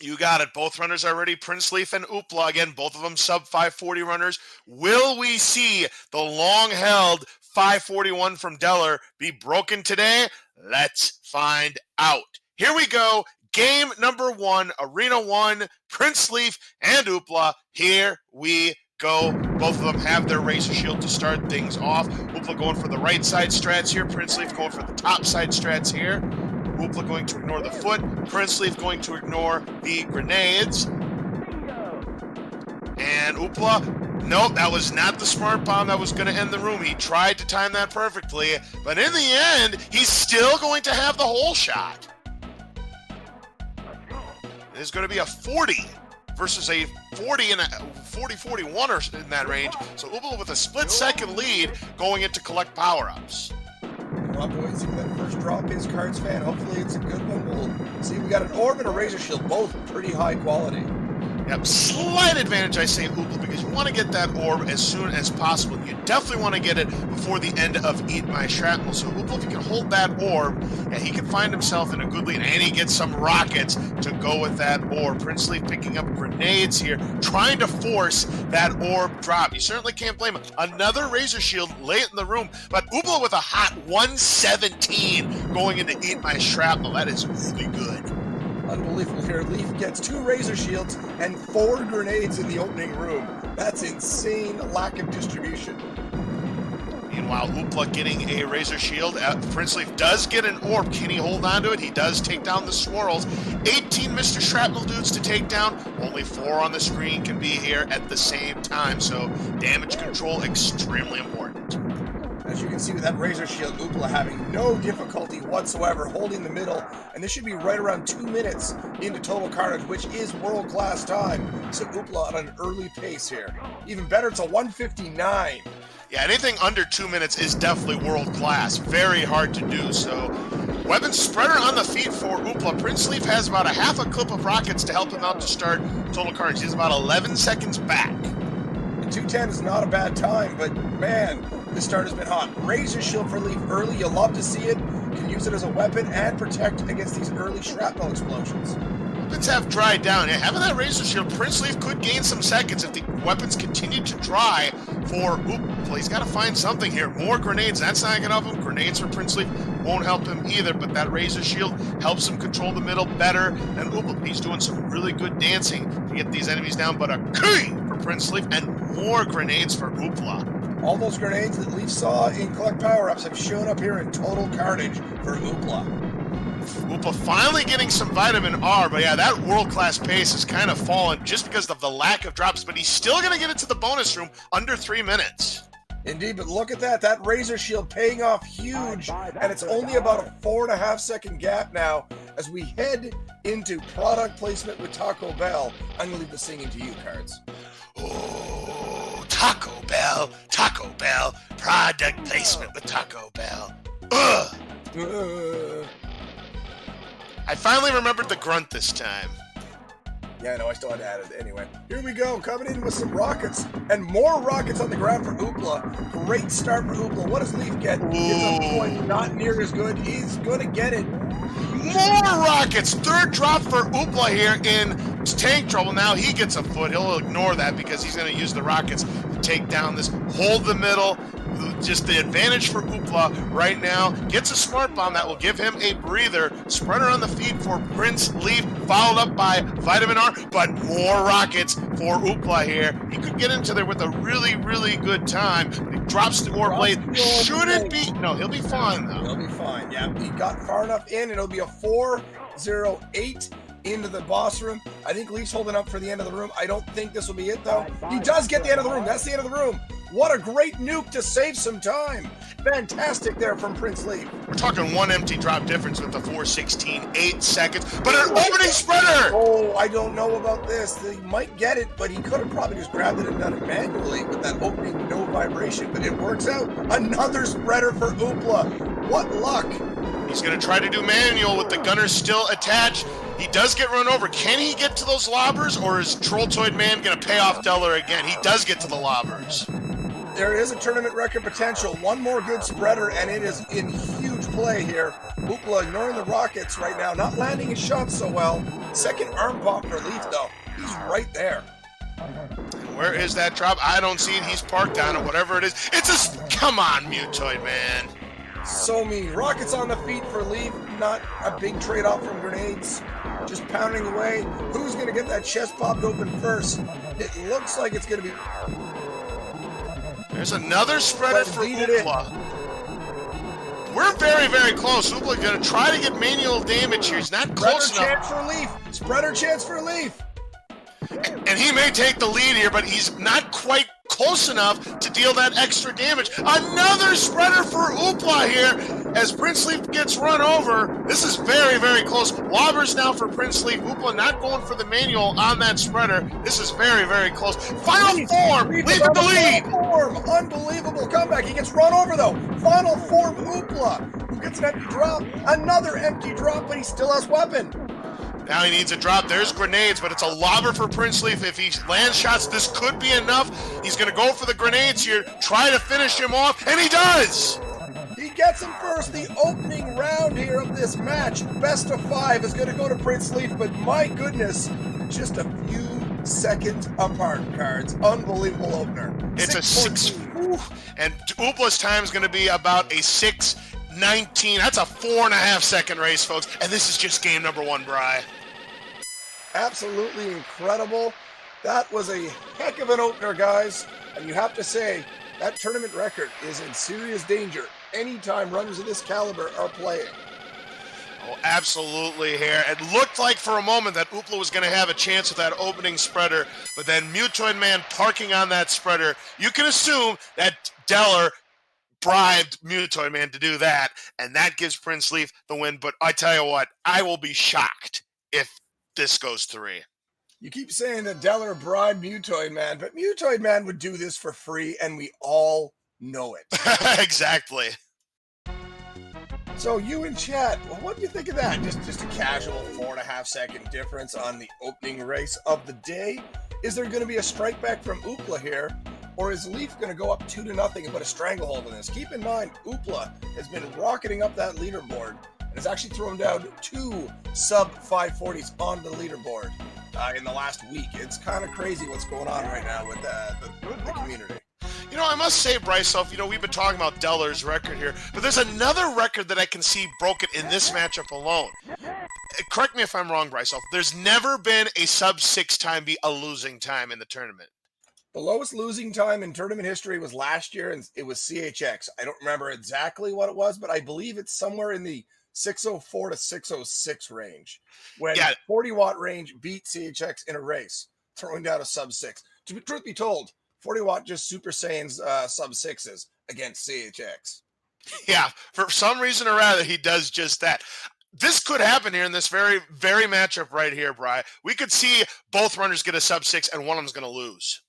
You got it. Both runners are ready. Prince Leaf and Oopla. Again, both of them sub 540 runners. Will we see the long-held 541 from Deller be broken today? Let's find out. Here we go. Game number 1, Arena 1, Prince Leaf and Oopla. Here we go. Both of them have their Razor Shield to start things off. Oopla going for the right side strats here. Prince Leaf going for the top side strats here. Oopla going to ignore the foot. Prince Leaf going to ignore the grenades. And Oopla, nope, that was not the smart bomb that was going to end the room. He tried to time that perfectly, but in the end, he's still going to have the hole shot. It is going to be a 40 versus a 40 and a 40-41 in that range. So Oopla with a split-second lead going into collect power-ups. Well, boys, see what that first drop is, Cards fan. Hopefully it's a good one. We'll see. We got an orb and a Razor Shield, both pretty high quality. Yep, slight advantage, I say, Oopla, because you want to get that orb as soon as possible. You definitely want to get it before the end of Eat My Shrapnel. So Oopla, if he can hold that orb, yeah, he can find himself in a good lead, and he gets some rockets to go with that orb. Prince Leaf picking up grenades here, trying to force that orb drop. You certainly can't blame him. Another Razor Shield late in the room, but Oopla with a hot 117 going into Eat My Shrapnel. That is really good. Unbelievable here. Leaf gets 2 Razor Shields and 4 grenades in the opening room. That's insane lack of distribution. Meanwhile, Oopla getting a Razor Shield. Prince Leaf does get an orb. Can he hold on to it? He does take down the swirls. 18 Mr. Shrapnel dudes to take down. Only 4 on the screen can be here at the same time. So damage control extremely important. As you can see with that Razor Shield, Oopla having no difficulty whatsoever holding the middle, and this should be right around 2 minutes into total carnage, which is world-class time. So Oopla on an early pace here. Even better, it's a 159. Yeah, anything under 2 minutes is definitely world-class. Very hard to do, so weapon spreader on the feet for Oopla. Prince Leaf has about a half a clip of rockets to help him out to start total carnage. He's about 11 seconds back. 210 is not a bad time, but man, this start has been hot. Razor Shield for Leaf early, you'll love to see it. Can use it as a weapon and protect against these early shrapnel explosions. Weapons have dried down. Yeah, having that Razor Shield, Prince Leaf could gain some seconds if the weapons continue to dry for Oopla. He's got to find something here. More grenades, that's not going to help him. Grenades for Prince Leaf won't help him either, but that Razor Shield helps him control the middle better than Oopla. He's doing some really good dancing to get these enemies down, but a key for Prince Leaf and more grenades for Oopla. All those grenades that Leaf saw in collect power-ups have shown up here in total carnage for Oopla. Oopla finally getting some vitamin R, but yeah, that world-class pace has kind of fallen just because of the lack of drops, but he's still going to get into the bonus room under 3 minutes. Indeed, but look at that. That Razor Shield paying off huge, and it's only about a 4.5 second gap now as we head into product placement with Taco Bell. I'm going to leave the singing to you, Cards. Oh, Taco Bell, product placement with Taco Bell. Ugh. I finally remembered the grunt this time. Yeah, no, I still had to add it anyway. Here we go, coming in with some rockets, and more rockets on the ground for Oopla. Great start for Oopla. What does Leaf get? Gives up point, not near as good. He's going to get it. More rockets! Third drop for Oopla here in tank trouble. Now he gets a foot. He'll ignore that because he's going to use the rockets to take down this. Hold the middle. Just the advantage for Oopla right now. Gets a smart bomb that will give him a breather. Spreader on the feet for Prince Leaf, followed up by Vitamin R, but more rockets for Oopla here. He could get into there with a really, really good time. He drops the orb blade. Shouldn't be. No, he'll be fine, though. He'll be fine, yeah. He got far enough in, and it'll be a 4-0-8 into the boss room. I think Leaf's holding up for the end of the room. I don't think this will be it, though. He does get the end of the room. That's the end of the room. What a great nuke to save some time. Fantastic there from Prince Leaf. We're talking one empty drop difference with the 416, 8 seconds, but an opening spreader! Oh, I don't know about this. He might get it, but he could have probably just grabbed it and done it manually with that opening no vibration, but it works out. Another spreader for Oopla. What luck. He's going to try to do manual with the gunner still attached. He does get run over. Can he get to those lobbers, or is Trolltoid Man going to pay off Deller again? He does get to the lobbers. There is a tournament record potential. One more good spreader, and it is in huge play here. Oopla ignoring the rockets right now, not landing his shots so well. Second arm pop for Leaf, though. He's right there. Where is that drop? I don't see it. He's parked on it, whatever it is. It's a... Come on, Mutoid, man. So mean. Rockets on the feet for Leaf. Not a big trade-off from grenades. Just pounding away. Who's going to get that chest popped open first? It looks like it's going to be... There's another spreader for Oopla. We're very, very close. Oopla going to try to get manual damage here. He's not close enough. Spreader chance for Leaf. Spreader chance for Leaf. And he may take the lead here, but he's not quite close enough to deal that extra damage. Another spreader for Oopla here as Princeleaf gets run over. This is very, very close. Lobbers now for Princeleaf. Oopla not going for the manual on that spreader. This is very, very close. Final form, leaving the lead. Form, unbelievable comeback. He gets run over though. Final form Oopla, who gets an empty drop. Another empty drop, but he still has weapon. Now he needs a drop. There's grenades, but it's a lobber for Princeleaf. If he lands shots, this could be enough. He's going to go for the grenades here, try to finish him off, and he does! He gets him first. The opening round here of this match, best of 5, is going to go to Princeleaf, but my goodness, just a few seconds apart, Cards. Unbelievable opener. It's a 6, and Oopla's time is going to be about a 6:19. That's a 4.5 second race, folks. And this is just game number 1, Bri. Absolutely incredible. That was a heck of an opener, guys. And you have to say, that tournament record is in serious danger anytime runners of this caliber are playing. Oh, absolutely here. It looked like for a moment that Oopla was going to have a chance with that opening spreader, but then Mutoid Man parking on that spreader. You can assume that Deller bribed Mutoid Man to do that, and that gives Princeleaf the win. But I tell you what, I will be shocked if this goes 3. You keep saying that Deller bribed Mutoid Man, but Mutoid Man would do this for free, and we all know it. Exactly. So you in chat, well, what do you think of that? Just a casual 4.5 second difference on the opening race of the day. Is there going to be a strike back from Oopla here? Or is Leaf going to go up 2-0 and put a stranglehold in this? Keep in mind, Oopla has been rocketing up that leaderboard and has actually thrown down 2 sub-540s on the leaderboard in the last week. It's kind of crazy what's going on right now with the community. You know, I must say, Bryce, we've been talking about Deller's record here, but there's another record that I can see broken in this matchup alone. Correct me if I'm wrong, Bryce. There's never been a sub-6 time be a losing time in the tournament. The lowest losing time in tournament history was last year, and it was CHX. I don't remember exactly what it was, but I believe it's somewhere in the 604 to 606 range, when 40-watt range beat CHX in a race, throwing down a sub-6. To be truth be told, 40-watt just Super Saiyan's sub-6s against CHX. Yeah, for some reason or other, he does just that. This could happen here in this very, very matchup right here, Bri. We could see both runners get a sub-6, and one of them's going to lose.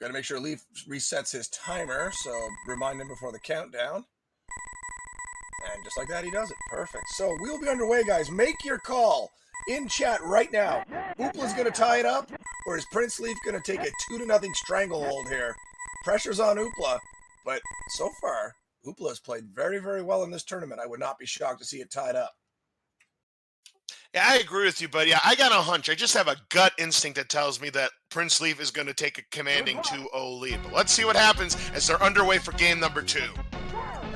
Got to make sure Leaf resets his timer, so remind him before the countdown. And just like that, he does it. Perfect. So we'll be underway, guys. Make your call in chat right now. Oopla's going to tie it up, or is Princeleaf going to take a 2-0 stranglehold here? Pressure's on Oopla, but so far, Oopla has played very, very well in this tournament. I would not be shocked to see it tied up. Yeah, I agree with you, but yeah, I got a hunch. I just have a gut instinct that tells me that Princeleaf is going to take a commanding 2-0 lead. But let's see what happens as they're underway for game number 2.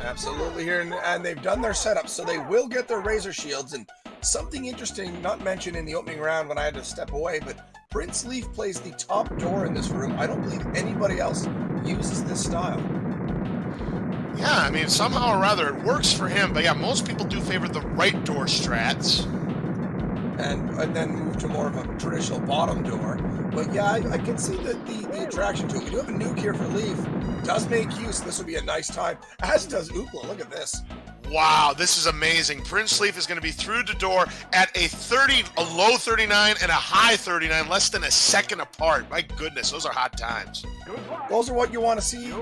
Absolutely here, and they've done their setup, so they will get their Razor Shields. And something interesting, not mentioned in the opening round when I had to step away, but Princeleaf plays the top door in this room. I don't believe anybody else uses this style. Yeah, I mean, somehow or rather it works for him, but yeah, most people do favor the right door strats. And then move to more of a traditional bottom door. But yeah, I can see the attraction to it. We do have a nuke here for Leaf. Does make use. This would be a nice time, as does Oopla. Look at this. Wow, this is amazing. Princeleaf is going to be through the door at a low 39 and a high 39, less than a second apart. My goodness, those are hot times. Those are what you want to see.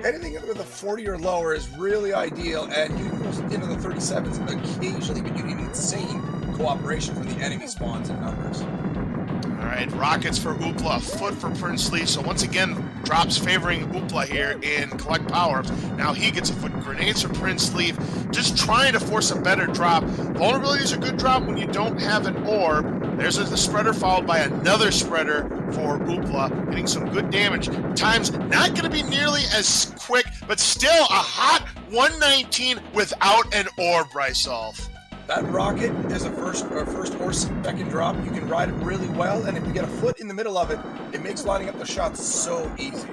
Anything with a 40 or lower is really ideal, and you can go into the 37s occasionally, but you need insane cooperation from the enemy spawns and numbers. All right, right, rockets for Oopla, a foot for Princely. So once again, drops favoring Oopla here in collect power-ups. Now he gets a foot. Grenades for Princely, just trying to force a better drop. Vulnerability is a good drop when you don't have an orb. There's the spreader followed by another spreader for Oopla, getting some good damage. Time's not going to be nearly as quick, but still a hot 119 without an orb, Brysolf. That rocket is a first or second drop. You can ride it really well, and if you get a foot in the middle of it, it makes lining up the shots so easy.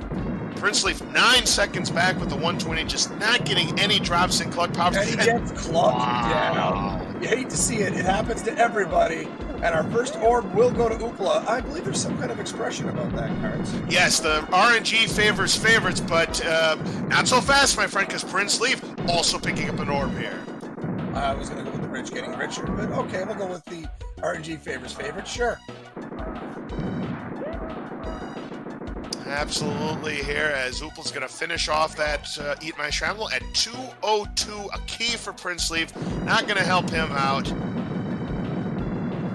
Princely 9 seconds back with the 120, just not getting any drops in collect power. And he gets clubbed down. You hate to see it. It happens to everybody. And our first orb will go to Oopla. I believe there's some kind of expression about that, Cards. Yes, the RNG favors favorites, but not so fast, my friend, because Princely also picking up an orb here. I was going to go with the rich getting richer, but okay, we'll go with the RNG favors favorites, sure. Absolutely here, as Oople's going to finish off that Eat My Shrapnel at 2:02, a key for Princely. Not going to help him out.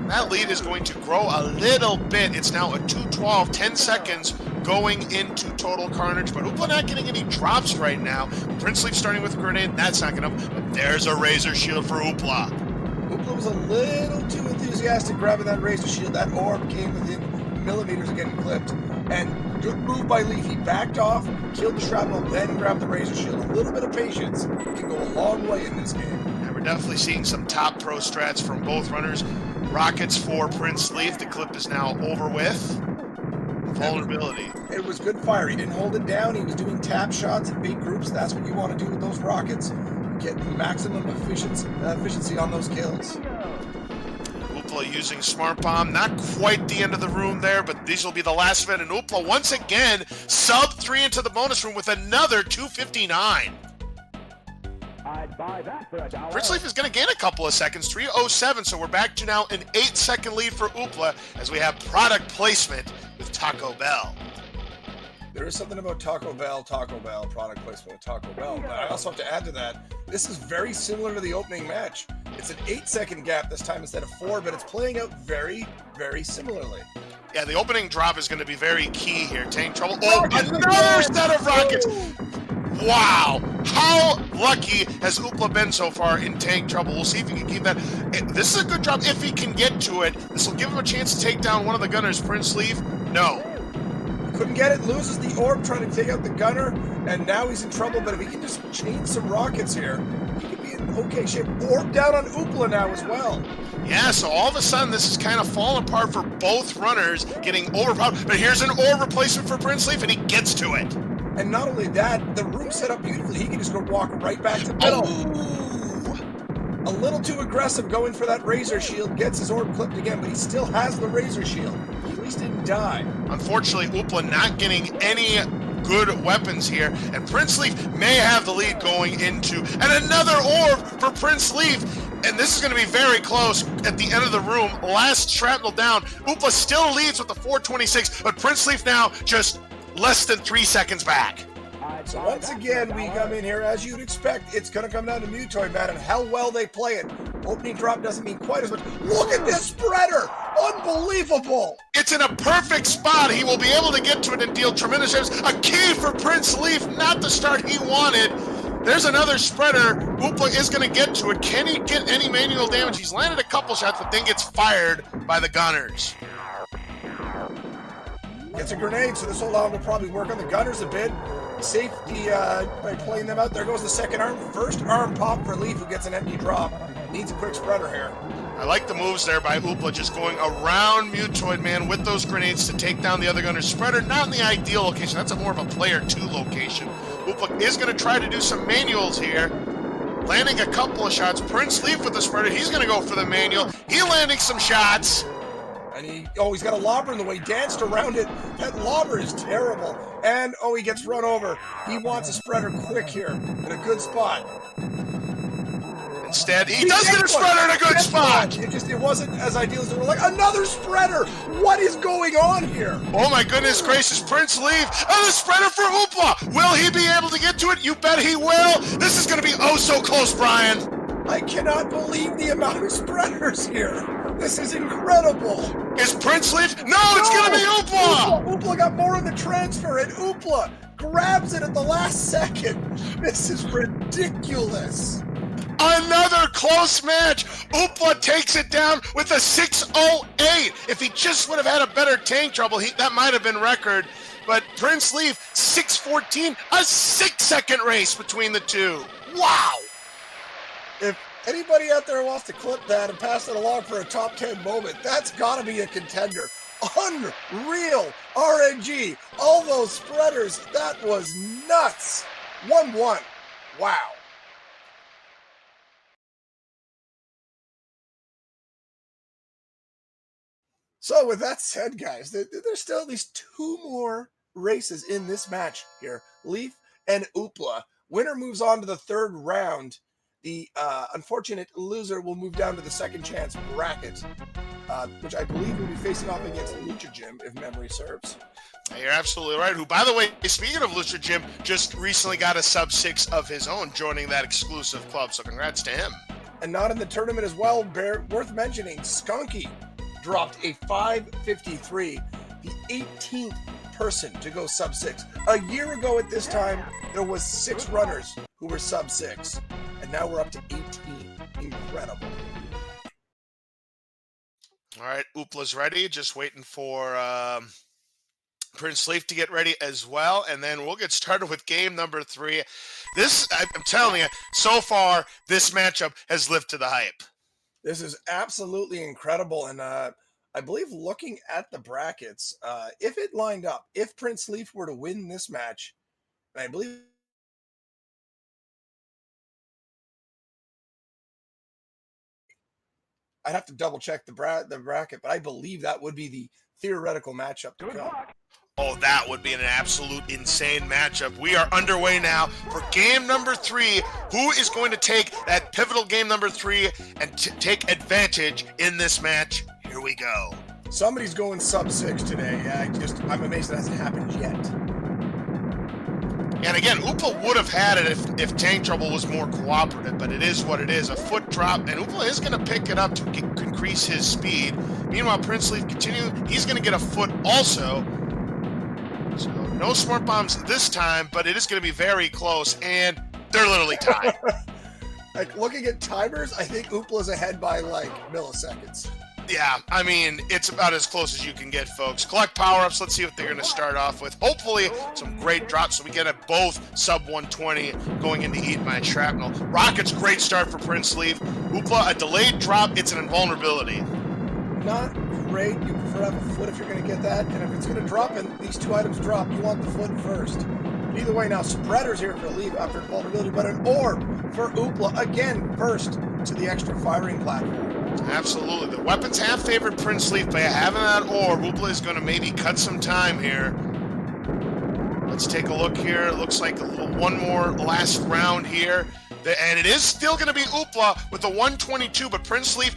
That lead is going to grow a little bit. It's now a 2:12, 10 seconds going into total carnage, but Oopla not getting any drops right now. Princely starting with a grenade, that's not going to, but there's a Razor Shield for Oopla. Oopla was a little too enthusiastic grabbing that Razor Shield. That orb came within millimeters of getting clipped, and good move by Leaf. He backed off, killed the shrapnel, then grabbed the Razor Shield. A little bit of patience can go a long way in this game. And we're definitely seeing some top pro strats from both runners. Rockets for Princely. The clip is now over with. Vulnerability. It was good fire. He didn't hold it down. He was doing tap shots in big groups. That's what you want to do with those rockets. Get maximum efficiency on those kills. Oopla using Smart Bomb. Not quite the end of the room there, but these will be the last of it. And Oopla once again sub 3 into the bonus room with another 259. Princely is going to gain a couple of seconds, 3:07, so we're back to now an 8-second lead for Oopla as we have product placement with Taco Bell. There is something about Taco Bell, product placement with Taco Bell, but I also have to add to that, this is very similar to the opening match. It's an 8-second gap this time instead of 4, but it's playing out very, very similarly. Yeah, the opening drop is going to be very key here. Tank trouble. Oh, another set of rockets! Wow, how lucky has Oopla been so far in tank trouble? We'll see if he can keep that. This is a good drop if he can get to it. This will give him a chance to take down one of the gunners. Princely, no. Couldn't get it, loses the orb trying to take out the gunner, and now he's in trouble, but if he can just chain some rockets here, he could be in okay shape. Orb down on Oopla now as well. Yeah, so all of a sudden this is kind of falling apart for both runners, getting overpowered. But here's an orb replacement for Princely, and he gets to it. And not only that, the room set up beautifully. He can just go walk right back to the middle. Oh. A little too aggressive going for that Razor Shield. Gets his orb clipped again, but he still has the Razor Shield. He at least didn't die. Unfortunately, Oopla not getting any good weapons here. And Princely may have the lead going into... And another orb for Princely. And this is going to be very close at the end of the room. Last shrapnel down. Oopla still leads with the 426, but Princely now just... less than 3 seconds back. So once again, we come in here, as you'd expect, it's going to come down to Mutoid, man, and how well they play it. Opening drop doesn't mean quite as much. Look at this spreader! Unbelievable! It's in a perfect spot. He will be able to get to it and deal tremendous damage. A key for Princely, not the start he wanted. There's another spreader. Oopla is going to get to it. Can he get any manual damage? He's landed a couple shots, but then gets fired by the gunners. Gets a grenade, so this will allow him to probably work on the gunners a bit. Safety by playing them out. There goes the second arm. First arm pop for Leaf, who gets an empty drop. Needs a quick spreader here. I like the moves there by Oopla, just going around Mutoid Man with those grenades to take down the other gunner's spreader. Not in the ideal location. That's a more of a player 2 location. Oopla is going to try to do some manuals here. Landing a couple of shots. Princely with the spreader. He's going to go for the manual. He landing some shots. And he's got a lobber in the way. Danced around it. That lobber is terrible. And, he gets run over. He wants a spreader quick here in a good spot. Instead, he does get a spreader in a good spot. It wasn't as ideal as they were like, another spreader. What is going on here? Oh my goodness gracious, Princely. Oh, the spreader for Oopla. Will he be able to get to it? You bet he will. This is going to be oh so close, Brian. I cannot believe the amount of spreaders here. This is incredible. Is Princeleaf? No, it's going to be Oopla. Oopla got more in the transfer, and Oopla grabs it at the last second. This is ridiculous. Another close match. Oopla takes it down with a 6:08. If he just would have had a better tank trouble, that might have been record. But Princeleaf, 6:14, a 6-second race between the two. Wow. If anybody out there wants to clip that and pass it along for a top 10 moment, that's got to be a contender. Unreal. RNG. All those spreaders. That was nuts. 1-1. Wow. So with that said, guys, there's still at least 2 more races in this match here. Leaf and Oopla. Winner moves on to the 3rd round. The unfortunate loser will move down to the second chance bracket, which I believe will be facing off against Lucha Jim, if memory serves. You're absolutely right. Who, by the way, speaking of Lucha Jim, just recently got a sub-6 of his own, joining that exclusive club. So congrats to him. And not in the tournament as well, worth mentioning, Skunky dropped a 5:53, the 18th person to go sub-6. A year ago at this time, there was 6 runners who were sub-6, and now we're up to 18. Incredible. All right, Oopla's ready. Just waiting for Princeleaf to get ready as well, and then we'll get started with game number 3. This, I'm telling you, so far, this matchup has lived to the hype. This is absolutely incredible, and I believe looking at the brackets, if it lined up, if Princeleaf were to win this match, and I believe I'd have to double check the bracket, but I believe that would be the theoretical matchup to come. Oh, that would be an absolute insane matchup. We are underway now for game number 3. Who is going to take that pivotal game number 3 and take advantage in this match? Here we go. Somebody's going sub-6 today. I'm amazed that hasn't happened yet. And again, Oopla would have had it if Tank Trouble was more cooperative, but it is what it is. A foot drop, and Oopla is going to pick it up to increase his speed. Meanwhile, Princeleaf he's going to get a foot also. So no smart bombs this time, but it is going to be very close, and they're literally tied. Like, looking at timers, I think Oopla's ahead by, like, milliseconds. Yeah, I mean, it's about as close as you can get, folks. Collect power-ups. Let's see what they're going to start off with. Hopefully, some great drops so we get at both sub-120 going into Eat My Shrapnel. Rocket's great start for Princeleaf. Oopla, a delayed drop. It's an invulnerability. Not great. You prefer to have a foot if you're going to get that. And if it's going to drop and these 2 items drop, you want the foot first. But either way, now spreaders here for Leaf after vulnerability, but an orb for Oopla. Again, first to the extra firing platform. Absolutely. The weapons have favored Princeleaf, but having that orb, Oopla is going to maybe cut some time here. Let's take a look here. It looks like one more last round here. And it is still going to be Oopla with the 122, but Princeleaf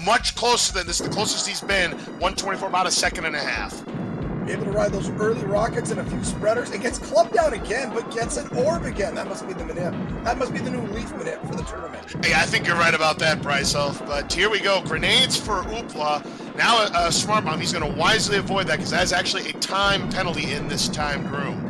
much closer than this. The closest he's been, 124, about a second and a half. Able to ride those early rockets and a few spreaders. It gets clubbed down again, but gets an orb again. That must be the manip. That must be the new Leaf manip for the tournament. Hey, I think you're right about that, Bryce. But here we go. Grenades for Oopla. Now a smart bomb. He's going to wisely avoid that because that is actually a time penalty in this timed room.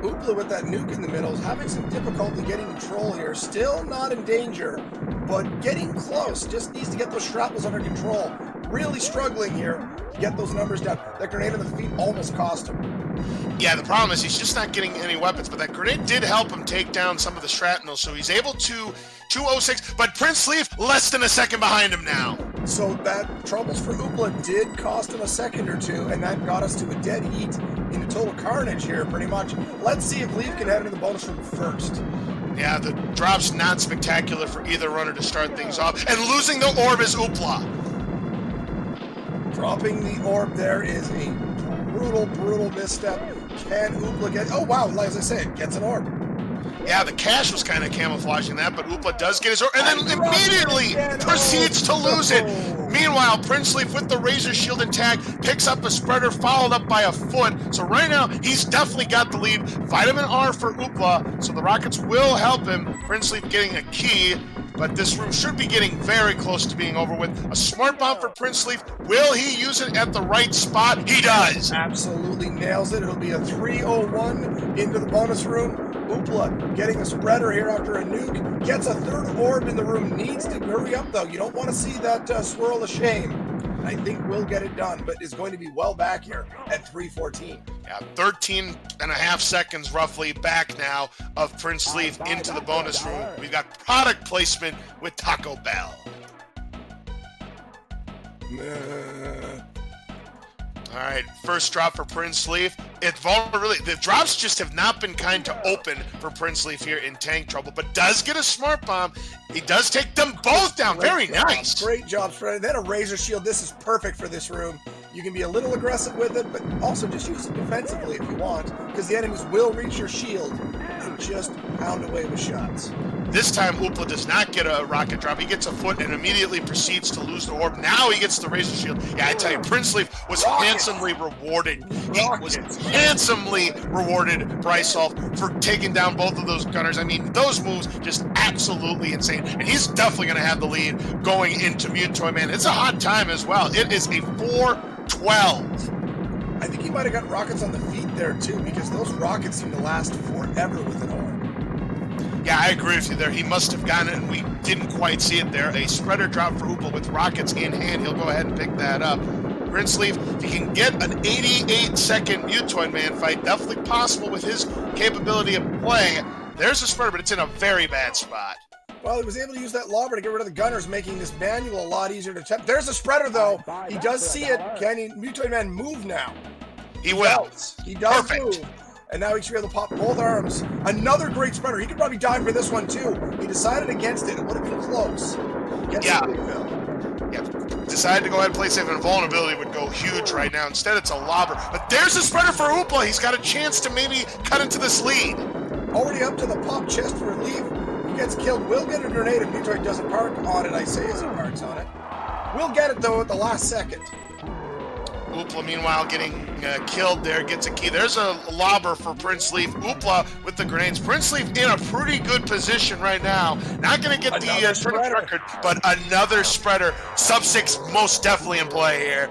Oopla with that nuke in the middle is having some difficulty getting control here. Still not in danger, but getting close. Just needs to get those shrapnels under control. Really struggling here to get those numbers down. That grenade on the feet almost cost him. Yeah, the problem is he's just not getting any weapons, but that grenade did help him take down some of the shrapnel, so he's able to 206, but Princeleaf less than a second behind him now. So that troubles for Oopla did cost him a second or two, and that got us to a dead heat into total carnage here, pretty much. Let's see if Leaf can head into the bonus room first. Yeah, the drop's not spectacular for either runner to start things off, and losing the orb is Oopla. Dropping the orb there is a brutal misstep. Can Oopla get... Oh, wow, as I said, gets an orb. Yeah, the cash was kind of camouflaging that, but Oopla does get his orb, and then immediately proceeds to lose it. Meanwhile, Princeleaf with the Razor Shield intact picks up a spreader followed up by a foot. So right now, he's definitely got the lead. Vitamin R for Oopla, so the Rockets will help him. Princeleaf getting a key. but this room should be getting very close to being over with. A smart bomb for Prince Leaf. Will he use it at the right spot? He does. Absolutely nails it. It'll be a 301 into the bonus room. Oopla getting a spreader here after a nuke. Gets a third orb in the room. Needs to hurry up, though. You don't want to see that swirl of shame. I think we'll get it done, but is going to be well back here at 3:14. Yeah, 13 and a half seconds roughly back now of Prince Leaf into the bonus room. We've got product placement with Taco Bell. All right, first drop for Prince Leaf. The drops just have not been kind to open for Prince Leaf here in tank trouble, but does get a smart bomb. He does take them both down. Very nice. Great job, Fred. Then a razor shield. This is perfect for this room. You can be a little aggressive with it, but also just use it defensively if you want, because the enemies will reach your shield and just pound away with shots. This time, Oopla does not get a rocket drop. He gets a foot and immediately proceeds to lose the orb. Now he gets the razor shield. Yeah, I tell you, Prince Leaf was handsomely rewarded. He was handsomely rewarded, Bryce Hall, for taking down both of those gunners. I mean, those moves just absolutely insane. And he's definitely going to have the lead going into Mutant Toy Man. It's a hot time as well. It is a 4-12. I think he might have got rockets on the feet there, too, because those rockets seem to last forever with an orb. Yeah, I agree with you there. He must have gotten it, and we didn't quite see it there. A spreader drop for Oopla with rockets in hand. He'll go ahead and pick that up. Prince Leaf, if he can get an 88-second Mutoid Man fight, definitely possible with his capability of playing. There's a spreader, but it's in a very bad spot. Well, he was able to use that lobber to get rid of the gunners, making this manual a lot easier to attempt. There's a spreader, though. He does see it. Can he, Mutoid Man, move now? He will. He does Perfect. move. And now he should be able to pop both arms. Another great spreader. He could probably die for this one, too. He decided against it. It would have been close. Gets the big bill. Yeah, decided to go ahead and play safe, and vulnerability would go huge right now. Instead, it's a lobber. But there's a spreader for Oopla. He's got a chance to maybe cut into this lead. Already up to the pop chest for relief. He gets killed. Will get a grenade if Mutoid doesn't park on it, I say, as he parks on it. We'll get it, though, at the last second. Oopla, meanwhile, getting killed there, gets a key. There's a lobber for Prince Leaf. Oopla with the grenades. Prince Leaf in a pretty good position right now. Not going to get the tournament record, but another spreader. Sub-6 most definitely in play here.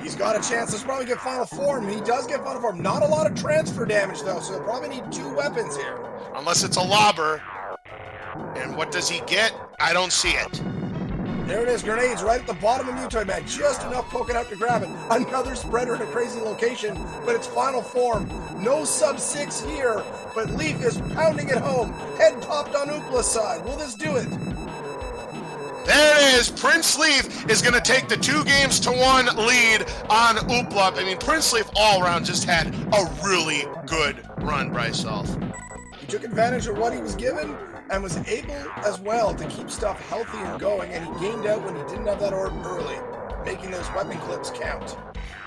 He's got a chance. Let's probably get final form. He does get final form. Not a lot of transfer damage, though, so he'll probably need 2 weapons here. Unless it's a lobber. And what does he get? I don't see it. There it is, grenades right at the bottom of Mutoid Man. Just enough poking out to grab it. Another spreader in a crazy location, but it's final form. No sub-6 here, but Leaf is pounding it home. Head popped on Oopla's side. Will this do it? There it is. Prince Leaf is going to take the 2-1 lead on Oopla. I mean, Prince Leaf all around just had a really good run, Bryce Hall. He took advantage of what he was given and was able as well to keep stuff healthy and going, and he gained out when he didn't have that orb early, making those weapon clips count.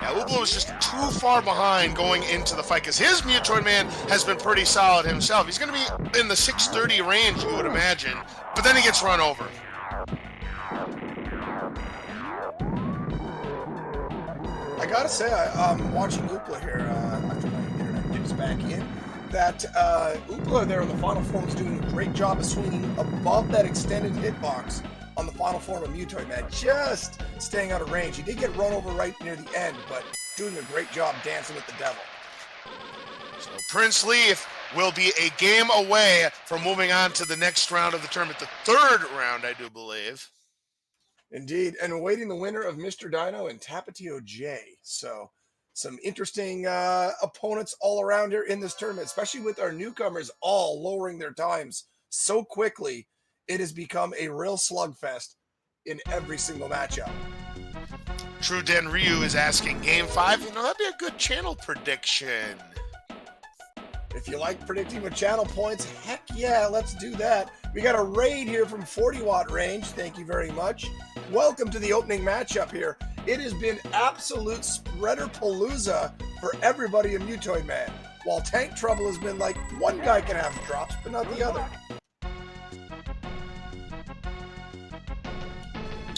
Yeah, Oopla was just too far behind going into the fight, because his Mutoid Man has been pretty solid himself. He's going to be in the 630 range, you would imagine, but then he gets run over. I gotta say, I'm watching Oopla here after my internet dips back in. That Oopla there in the final form is doing a great job of swinging above that extended hitbox on the final form of Mutoid Man, just staying out of range. He did get run over right near the end, but doing a great job dancing with the devil. So Prince Leaf will be a game away from moving on to the next round of the tournament, the 3rd round, I do believe. Indeed, and awaiting the winner of Mr. Dino and Tapatio J. So some interesting opponents all around here in this tournament, especially with our newcomers all lowering their times so quickly. It has become a real slugfest in every single matchup. True Den Ryu is asking, Game 5? You know, that'd be a good channel prediction. If you like predicting with channel points, heck yeah, let's do that. We got a raid here from 40-watt range. Thank you very much. Welcome to the opening matchup here. It has been absolute spreader palooza for everybody in Mutoid Man, while Tank Trouble has been like one guy can have drops, but not the other.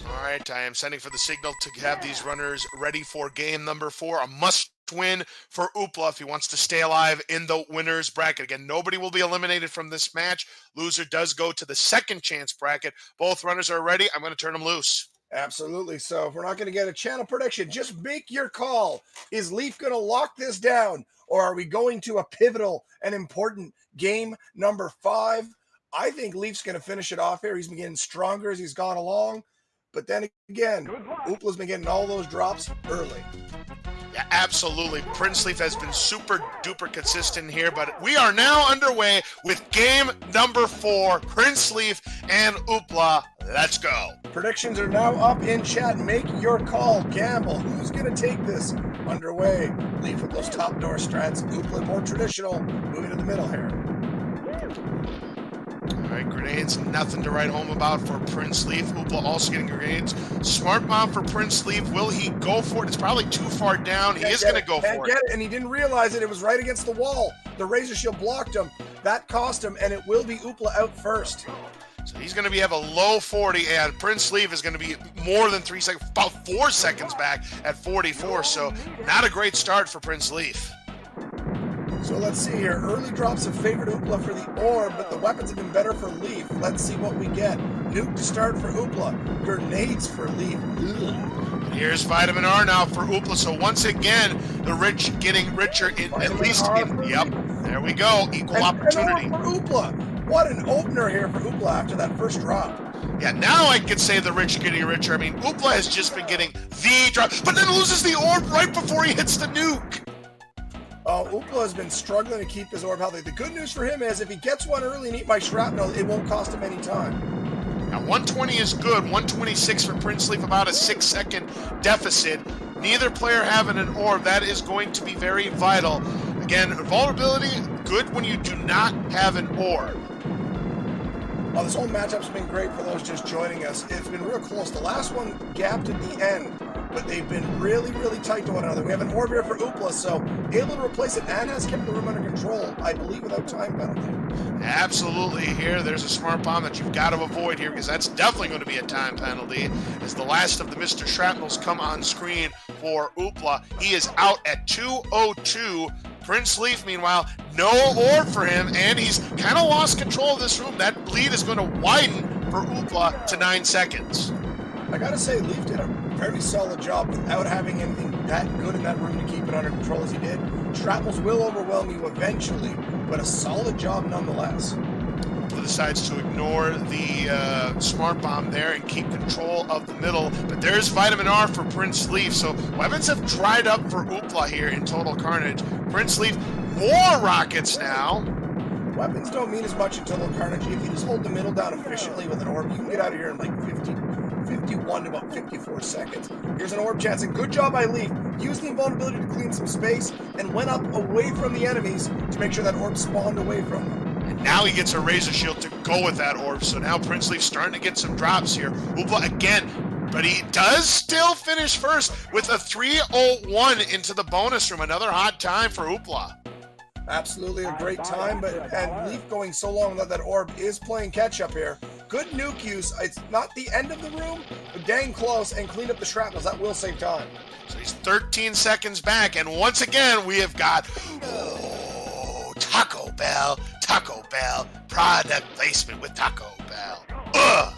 All right, I am sending for the signal to have these runners ready for game number 4, a must win for Oopla if he wants to stay alive in the winner's bracket. Again, nobody will be eliminated from this match. Loser does go to the second chance bracket. Both runners are ready. I'm going to turn them loose. Absolutely. So if we're not going to get a channel prediction, just make your call. Is Leaf going to lock this down, or are we going to a pivotal and important game number 5? I think Leaf's going to finish it off here. He's been getting stronger as he's gone along. But then again, Oopla's been getting all those drops early. Yeah, absolutely. Prince Leaf has been super duper consistent here, but we are now underway with game number 4, Prince Leaf and Oopla. Let's go. Predictions are now up in chat. Make your call. Gamble. Who's going to take this? Underway. Leaf with those top door strats. Oopla more traditional. Moving to the middle here. All right, grenades, nothing to write home about for Prince Leaf. Oopla also getting grenades. Smart bomb for Prince Leaf. Will he go for it? It's probably too far down. He is going to go for it. Can't get it, and he didn't realize it. It was right against the wall. The Razor Shield blocked him. That cost him, and it will be Oopla out first. So he's going to have a low 40, and Prince Leaf is going to be more than 3 seconds, about 4 seconds back at 44. So not a great start for Prince Leaf. So let's see here. Early drops have favored Oopla for the orb, but the weapons have been better for Leaf. Let's see what we get. Nuke to start for Oopla. Grenades for Leaf. Ugh. Here's Vitamin R now for Oopla. So once again, the rich getting richer in Vitamin at least R in, yep. There we go. Equal opportunity. And for Oopla. What an opener here for Oopla after that first drop. Yeah, now I could say the rich getting richer. I mean, Oopla has just been getting the drop, but then loses the orb right before he hits the nuke. Oopla has been struggling to keep his orb healthy. The good news for him is if he gets one early and eat my shrapnel, it won't cost him any time. Now, 120 is good. 126 for Prince Leaf, about a 6-second deficit. Neither player having an orb. That is going to be very vital. Again, vulnerability, good when you do not have an orb. This whole matchup's been great for those just joining us. It's been real close. The last one gapped at the end, but they've been really, really tight to one another. We have an orb here for Oopla, so able to replace it and has kept the room under control, I believe, without time penalty. Absolutely. Here, there's a smart bomb that you've got to avoid here because that's definitely going to be a time penalty as the last of the Mr. Shrapnels come on screen for Oopla. He is out at 2:02. Prince Leaf, meanwhile, no orb for him, and he's kind of lost control of this room. That lead is going to widen for Oopla to 9 seconds. I gotta say, Leaf did a very solid job without having anything that good in that room to keep it under control as he did. Shrapnels will overwhelm you eventually, but a solid job nonetheless. Oopla decides to ignore the smart bomb there and keep control of the middle, but there's Vitamin R for Prince Leaf, so weapons have dried up for Oopla here in Total Carnage. Prince Leaf, more rockets now. Weapons don't mean as much in Total Carnage. If you just hold the middle down efficiently with an orb, you can get out of here in like 51 to about 54 seconds. Here's an orb chance, and good job by Leaf. Used the invulnerability to clean some space and went up away from the enemies to make sure that orb spawned away from them. And now he gets a Razor Shield to go with that orb, so now Prince Leaf's starting to get some drops here. Oopla again, but he does still finish first with a 3:01 into the bonus room. Another hot time for Oopla. Absolutely a great time, and Leaf going so long that that orb is playing catch up here. Good nuke use. It's not the end of the room, but dang close, and clean up the shrapnels. That will save time. So he's 13 seconds back, and once again we have got Taco Bell, product placement with Taco Bell. Ugh.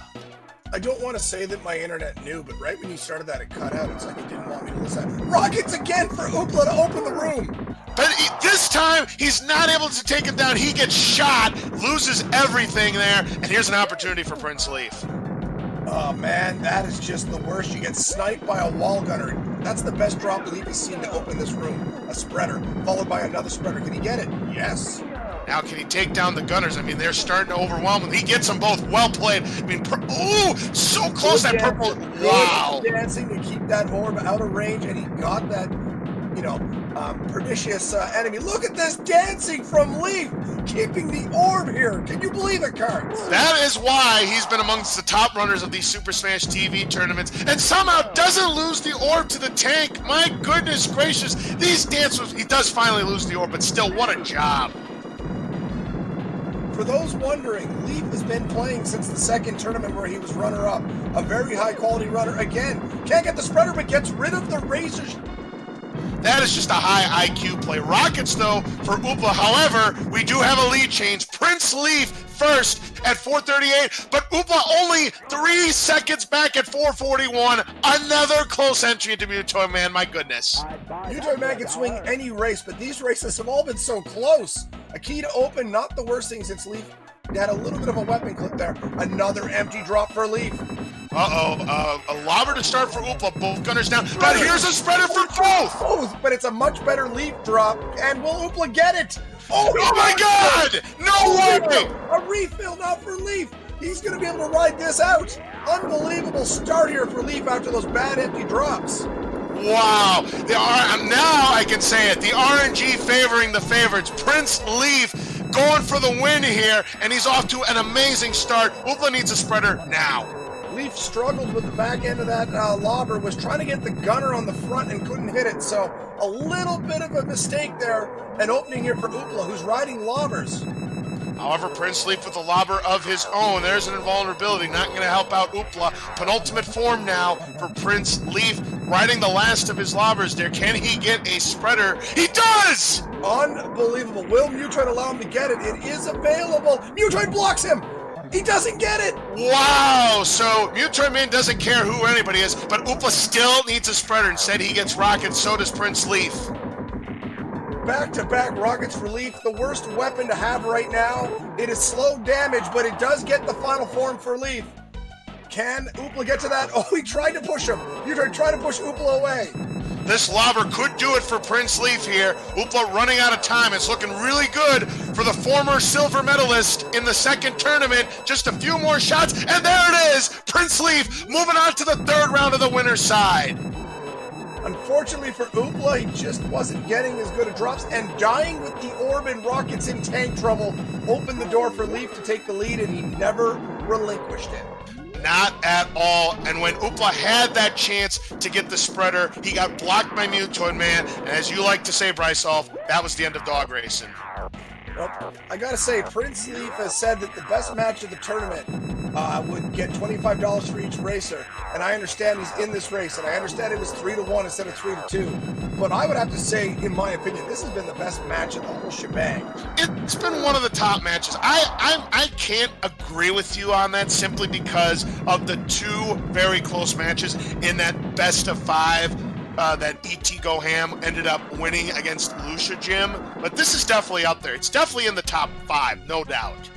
I don't want to say that my internet knew, but right when you started that, it cut out. It's like it didn't want me to listen. Rockets again for Oopla to open the room. But this time, he's not able to take him down. He gets shot, loses everything there, and here's an opportunity for Prince Leaf. Oh, man, that is just the worst. You get sniped by a wall gunner. That's the best drop Leaf has seen to open this room. A spreader, followed by another spreader. Can he get it? Yes. Now, can he take down the gunners? I mean, they're starting to overwhelm him. He gets them both. Well played. I mean, so close. That purple. Wow. Dancing to keep that orb out of range, and he got that, pernicious enemy. Look at this dancing from Leaf, keeping the orb here. Can you believe it, Cards? That is why he's been amongst the top runners of these Super Smash TV tournaments, and somehow doesn't lose the orb to the tank. My goodness gracious. These dancers, he does finally lose the orb, but still, what a job. For those wondering, Leaf has been playing since the second tournament where he was runner-up. A very high-quality runner. Again, can't get the spreader, but gets rid of the Razor That is just a high IQ play. Rockets, though, for Oopla. However, we do have a lead change. Prince Leaf first at 438, but Oopla only 3 seconds back at 441. Another close entry into Mutoy Man, my goodness. Mutoy Man can swing any race, but these races have all been so close. A key to open, not the worst thing since Leaf had a little bit of a weapon clip there. Another empty drop for Leaf. A lobber to start for Oopla, both gunners down, but here's a spreader for both! But it's a much better Leaf drop, and will Oopla get it? Oh my God! No way! A refill now for Leaf. He's going to be able to ride this out. Unbelievable start here for Leaf after those bad empty drops. Wow. Now I can say it. The RNG favoring the favorites. Prince Leaf going for the win here, and he's off to an amazing start. Oopla needs a spreader now. Leaf struggled with the back end of that lobber, was trying to get the gunner on the front and couldn't hit it. So a little bit of a mistake there. An opening here for Oopla, who's riding lobbers. However, Prince Leaf with a lobber of his own. There's an invulnerability. Not going to help out Oopla. Penultimate form now for Prince Leaf. Riding the last of his lobbers there. Can he get a spreader? He does! Unbelievable. Will Mutoid allow him to get it? It is available. Mutoid blocks him. He doesn't get it! Wow! So Mutoid Man doesn't care who anybody is, but Oopla still needs a spreader. Instead, he gets rockets, so does Prince Leaf. Back-to-back rockets for Leaf, the worst weapon to have right now. It is slow damage, but it does get the final form for Leaf. Can Oopla get to that? Oh, he tried to push him. Mutoid tried to push Oopla away. This lobber could do it for Prince Leaf here. Oopla running out of time. It's looking really good for the former silver medalist in the second tournament. Just a few more shots, and there it is! Prince Leaf moving on to the third round of the winner's side. Unfortunately for Oopla, he just wasn't getting as good of drops, and dying with the orb and rockets in tank trouble opened the door for Leaf to take the lead, and he never relinquished it. Not at all. And when Oopla had that chance to get the spreader, he got blocked by Mutoid Man. And as you like to say, Bryce Olf, that was the end of dog racing. Well, I gotta say, Prince Leaf has said that the best match of the tournament would get $25 for each racer. And I understand he's in this race, and I understand it was 3-1 instead of 3-2. But I would have to say, in my opinion, this has been the best match of the whole shebang. It's been one of the top matches. I can't agree with you on that simply because of the two very close matches in that best of 5 that E.T. Goham ended up winning against Lucia Jim. But this is definitely up there. It's definitely in the top 5, no doubt.